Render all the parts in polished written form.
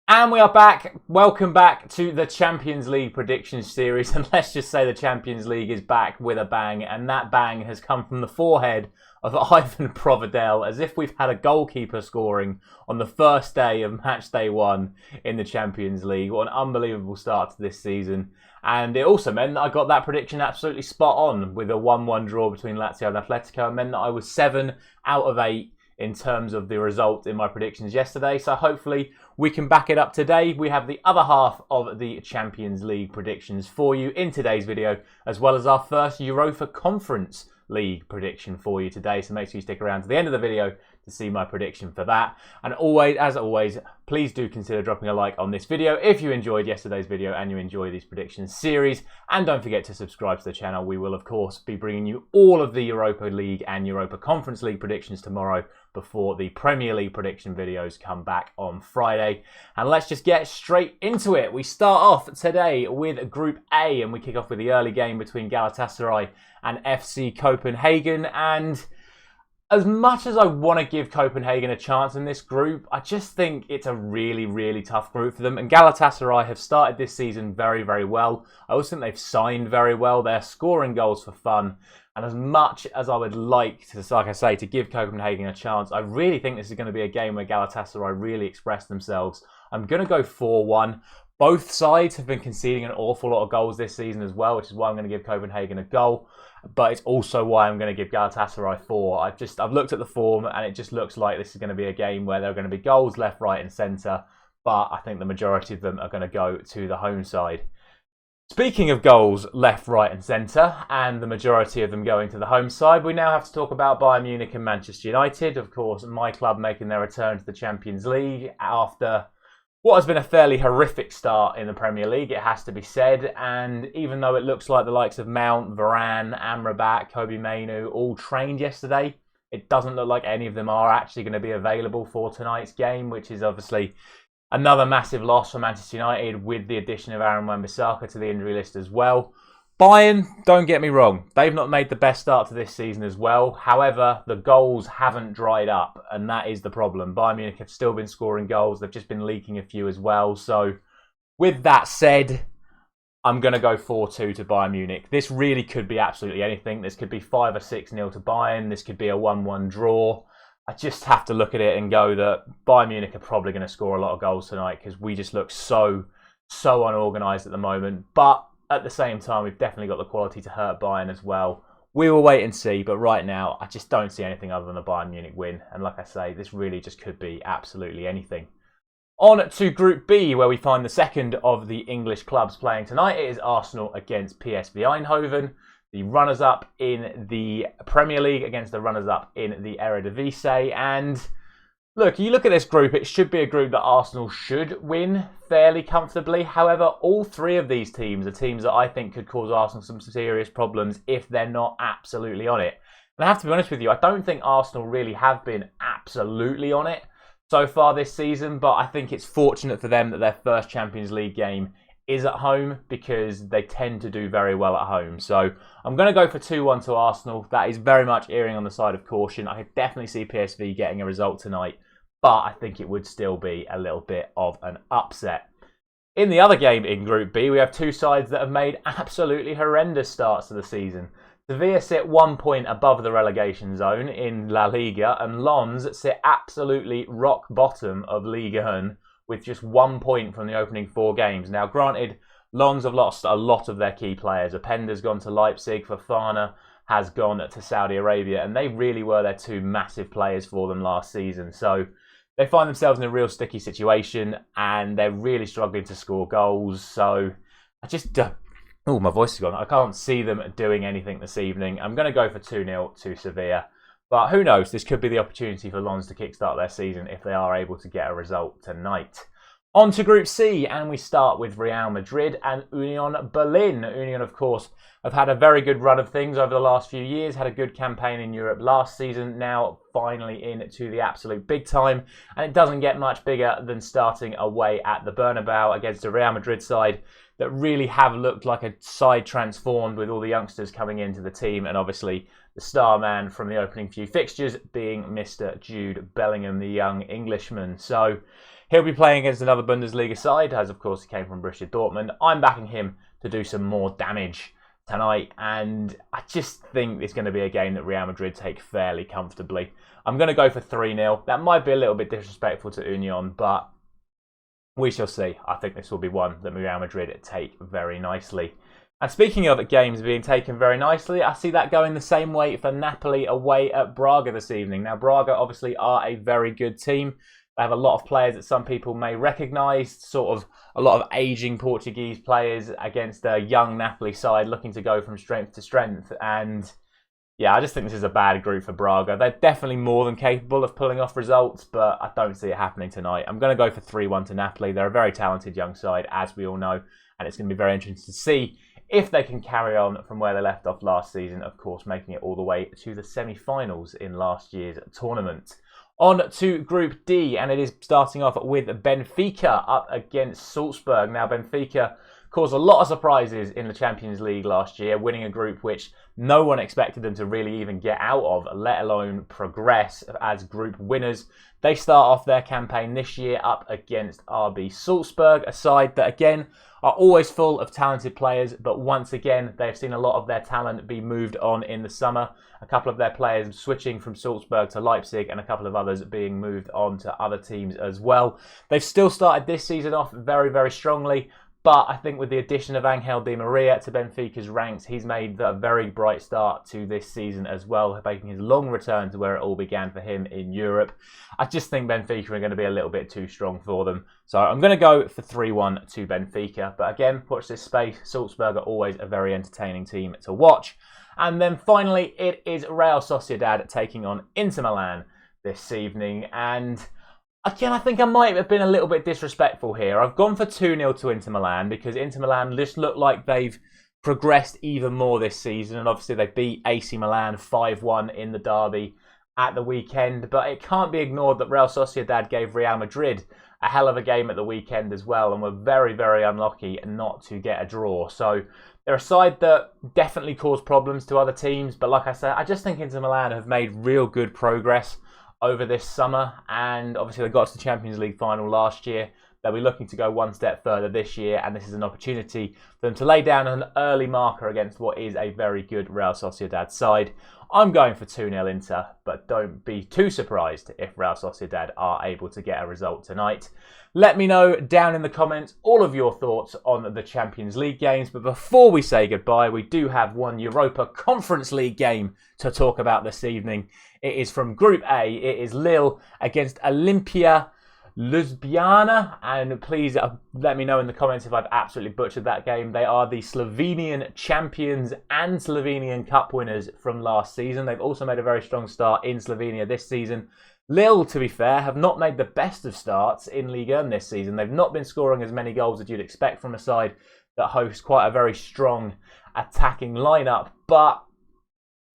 And we are back. Welcome back to the Champions League predictions series. And let's just say the Champions League is back with a bang. And that bang has come from the forehead of Ivan Providel, as if we've had a goalkeeper scoring on the first day of Matchday 1 in the Champions League. What an unbelievable start to this season. And it also meant that I got that prediction absolutely spot on with a 1-1 draw between Lazio and Atletico. It meant that I was 7 out of 8 in terms of the result in my predictions yesterday. So hopefully we can back it up today. We have the other half of the Champions League predictions for you in today's video, as well as our first Europa Conference League prediction for you today. So make sure you stick around to the end of the video to see my prediction for that. And always, as always, please do consider dropping a like on this video if you enjoyed yesterday's video and you enjoy these predictions series. And don't forget to subscribe to the channel. We will, of course, be bringing you all of the Europa League and Europa Conference League predictions tomorrow before the Premier League prediction videos come back on Friday. And let's just get straight into it. We start off today with Group A, and we kick off with the early game between Galatasaray and FC Copenhagen. And as much as I want to give Copenhagen a chance in this group, I just think it's a really, really tough group for them. And Galatasaray have started this season very, very well. I also think they've signed very well. They're scoring goals for fun. And as much as I would like to, like I say, to give Copenhagen a chance, I really think this is going to be a game where Galatasaray really express themselves. I'm going to go 4-1. Both sides have been conceding an awful lot of goals this season as well, which is why I'm going to give Copenhagen a goal. But it's also why I'm going to give Galatasaray 4. I've looked at the form and it just looks like this is going to be a game where there are going to be goals left, right and centre. But I think the majority of them are going to go to the home side. Speaking of goals left, right and centre, and the majority of them going to the home side, we now have to talk about Bayern Munich and Manchester United. Of course, my club making their return to the Champions League after what has been a fairly horrific start in the Premier League, it has to be said. And even though it looks like the likes of Mount, Varane, Amrabat, Kobe Mainoo all trained yesterday, it doesn't look like any of them are actually going to be available for tonight's game, which is obviously another massive loss for Manchester United with the addition of Aaron Wan-Bissaka to the injury list as well. Bayern, don't get me wrong, they've not made the best start to this season as well. However, the goals haven't dried up, and that is the problem. Bayern Munich have still been scoring goals. They've just been leaking a few as well. So with that said, I'm going to go 4-2 to Bayern Munich. This really could be absolutely anything. This could be 5 or 6-0 to Bayern. This could be a 1-1 draw. I just have to look at it and go that Bayern Munich are probably going to score a lot of goals tonight because we just look so unorganised at the moment. But at the same time, we've definitely got the quality to hurt Bayern as well. We will wait and see, but right now, I just don't see anything other than a Bayern Munich win. And like I say, this really just could be absolutely anything. On to Group B, where we find the second of the English clubs playing tonight. It is Arsenal against PSV Eindhoven, the runners-up in the Premier League against the runners-up in the Eredivisie. And look, you look at this group, it should be a group that Arsenal should win fairly comfortably. However, all three of these teams are teams that I think could cause Arsenal some serious problems if they're not absolutely on it. And I have to be honest with you, I don't think Arsenal really have been absolutely on it so far this season, but I think it's fortunate for them that their first Champions League game is at home because they tend to do very well at home. So I'm going to go for 2-1 to Arsenal. That is very much erring on the side of caution. I could definitely see PSV getting a result tonight, but I think it would still be a little bit of an upset. In the other game in Group B, we have two sides that have made absolutely horrendous starts to the season. Sevilla sit 1 point above the relegation zone in La Liga, and Lens sit absolutely rock bottom of Ligue 1 with just 1 point from the opening 4 games. Now, granted, Lens have lost a lot of their key players. Openda's gone to Leipzig, Fofana has gone to Saudi Arabia, and they really were their two massive players for them last season. So they find themselves in a real sticky situation, and they're really struggling to score goals. So I just oh, my voice is gone. I can't see them doing anything this evening. I'm going to go for 2-0 to Sevilla. But who knows, this could be the opportunity for Lens to kickstart their season if they are able to get a result tonight. On to Group C, and we start with Real Madrid and Union Berlin. Union, of course, have had a very good run of things over the last few years, had a good campaign in Europe last season, now finally into the absolute big time. And it doesn't get much bigger than starting away at the Bernabeu against a Real Madrid side that really have looked like a side transformed with all the youngsters coming into the team, and obviously the star man from the opening few fixtures being Mr. Jude Bellingham, the young Englishman. So He'll be playing against another Bundesliga side, as of course he came from Borussia Dortmund. I'm backing him to do some more damage tonight, and I just think it's going to be a game that Real Madrid take fairly comfortably. I'm going to go for 3-0. That might be a little bit disrespectful to Union, but we shall see. I think this will be one that Real Madrid take very nicely. And speaking of games being taken very nicely, I see that going the same way for Napoli away at Braga this evening. Now, Braga obviously are a very good team. They have a lot of players that some people may recognise, sort of a lot of ageing Portuguese players against a young Napoli side looking to go from strength to strength. And yeah, I just think this is a bad group for Braga. They're definitely more than capable of pulling off results, but I don't see it happening tonight. I'm going to go for 3-1 to Napoli. They're a very talented young side, as we all know, and it's going to be very interesting to see if they can carry on from where they left off last season, of course, making it all the way to the semi-finals in last year's tournament. On to Group D, and it is starting off with Benfica up against Salzburg. Now, Benfica caused a lot of surprises in the Champions League last year, winning a group which no one expected them to really even get out of, let alone progress as group winners. They start off their campaign this year up against RB Salzburg, a side that, again, are always full of talented players, but once again, they've seen a lot of their talent be moved on in the summer. A couple of their players switching from Salzburg to Leipzig, and a couple of others being moved on to other teams as well. They've still started this season off very, very strongly, but I think with the addition of Angel Di Maria to Benfica's ranks, he's made a very bright start to this season as well, making his long return to where it all began for him in Europe. I just think Benfica are going to be a little bit too strong for them. So I'm going to go for 3-1 to Benfica. But again, watch this space. Salzburg are always a very entertaining team to watch. And then finally, it is Real Sociedad taking on Inter Milan this evening. And again, I think I might have been a little bit disrespectful here. I've gone for 2-0 to Inter Milan because Inter Milan just look like they've progressed even more this season. And obviously they beat AC Milan 5-1 in the derby at the weekend. But it can't be ignored that Real Sociedad gave Real Madrid a hell of a game at the weekend as well, and were very, very unlucky not to get a draw. So they're a side that definitely caused problems to other teams. But like I said, I just think Inter Milan have made real good progress over this summer, and obviously they got to the Champions League final last year. They'll be looking to go one step further this year, and this is an opportunity for them to lay down an early marker against what is a very good Real Sociedad side. I'm going for 2-0 Inter, but don't be too surprised if Real Sociedad are able to get a result tonight. Let me know down in the comments all of your thoughts on the Champions League games. But before we say goodbye, we do have one Europa Conference League game to talk about this evening. It is from Group A. It is Lille against Olimpia Ljubljana, and please let me know in the comments if I've absolutely butchered that game. They are the Slovenian champions and Slovenian Cup winners from last season. They've also made a very strong start in Slovenia this season. Lille, to be fair, have not made the best of starts in Ligue 1 this season. They've not been scoring as many goals as you'd expect from a side that hosts quite a very strong attacking lineup, but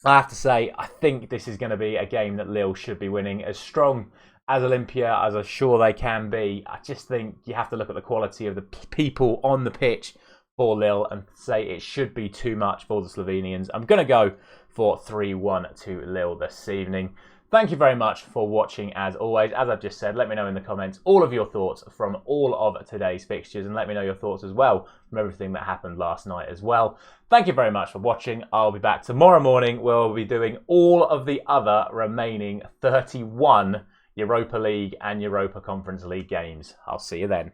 I have to say, I think this is going to be a game that Lille should be winning. As strong as Olimpia, as I'm sure they can be, I just think you have to look at the quality of the people on the pitch for Lille and say it should be too much for the Slovenians. I'm going to go for 3-1 to Lille this evening. Thank you very much for watching as always. As I've just said, let me know in the comments all of your thoughts from all of today's fixtures, and let me know your thoughts as well from everything that happened last night as well. Thank you very much for watching. I'll be back tomorrow morning where we'll be doing all of the other remaining 31 Europa League and Europa Conference League games. I'll see you then.